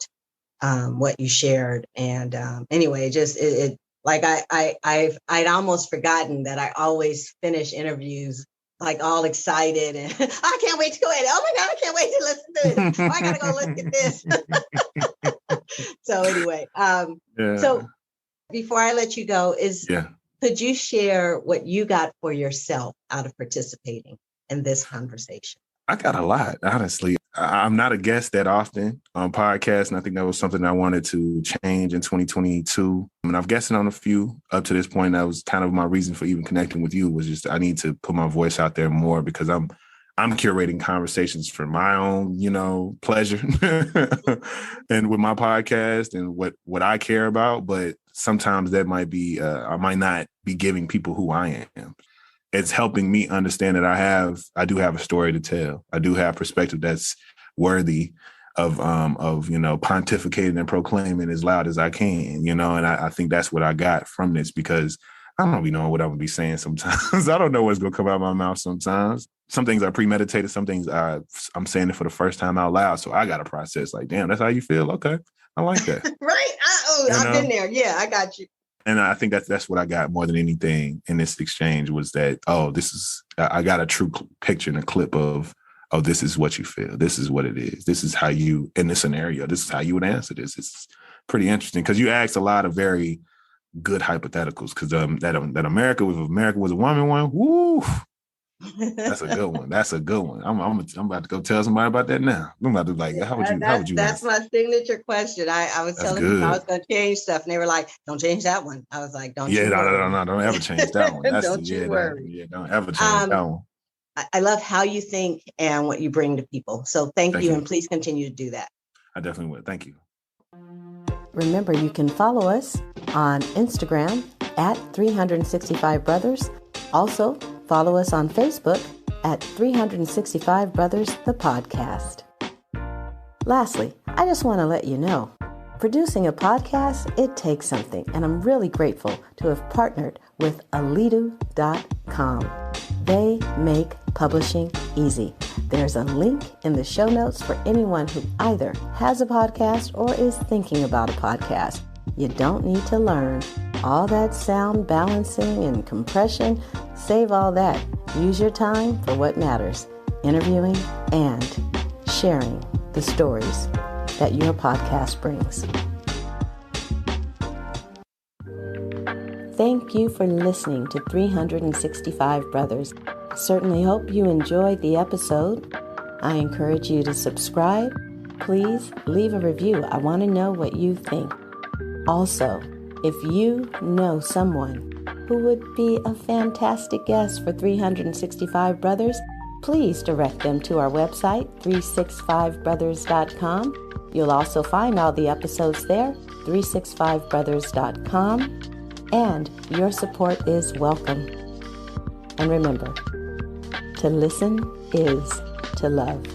what you shared. And anyway, just it like I'd almost forgotten that I always finish interviews like all excited and I can't wait to go ahead. Oh my God, I can't wait to listen to this. Oh, I gotta go look at this. So anyway, so before I let you go, could you share what you got for yourself out of participating in this conversation? I got a lot, honestly. I'm not a guest that often on podcasts, and I think that was something I wanted to change in 2022. I mean, I've guested on a few up to this point. That was kind of my reason for even connecting with you, was just I need to put my voice out there more, because I'm curating conversations for my own, pleasure and with my podcast and what I care about. But sometimes that might be, I might not be giving people who I am. It's helping me understand that I do have a story to tell. I do have perspective that's worthy of pontificating and proclaiming as loud as I can, and I think that's what I got from this, because I don't be knowing what I'm gonna be saying sometimes. I don't know what's gonna come out of my mouth sometimes. Some things are premeditated, some things I'm saying it for the first time out loud. So I gotta process, like, damn, that's how you feel? Okay. I like that. Right. I've been there. Yeah, I got you. And I think that's what I got more than anything in this exchange, was that, I got a true picture and a clip of, this is what you feel. This is what it is. This is how you, in this scenario, this is how you would answer this. It's pretty interesting, because you asked a lot of very good hypotheticals, because that America, if America was a woman one, woo, that's a good one. That's a good one. I'm about to go tell somebody about that now. I'm about to be like, how would you? That's my signature question. I was telling people I was going to change stuff, and they were like, "Don't change that one." I was like, "Don't." Yeah, no, don't ever change that one. Don't you worry. Don't ever change that one. I love how you think and what you bring to people. So thank you, and please continue to do that. I definitely would. Thank you. Remember, you can follow us on Instagram at 365 Brothers. Also, follow us on Facebook at 365 Brothers, the podcast. Lastly, I just want to let you know, producing a podcast, it takes something, and I'm really grateful to have partnered with alidu.com. They make publishing easy. There's a link in the show notes for anyone who either has a podcast or is thinking about a podcast. You don't need to learn all that sound balancing and compression. Save all that. Use your time for what matters, interviewing and sharing the stories that your podcast brings. Thank you for listening to 365 Brothers. I certainly hope you enjoyed the episode. I encourage you to subscribe. Please leave a review. I want to know what you think. Also, if you know someone who would be a fantastic guest for 365 Brothers, please direct them to our website, 365brothers.com. You'll also find all the episodes there, 365brothers.com. And your support is welcome. And remember, to listen is to love.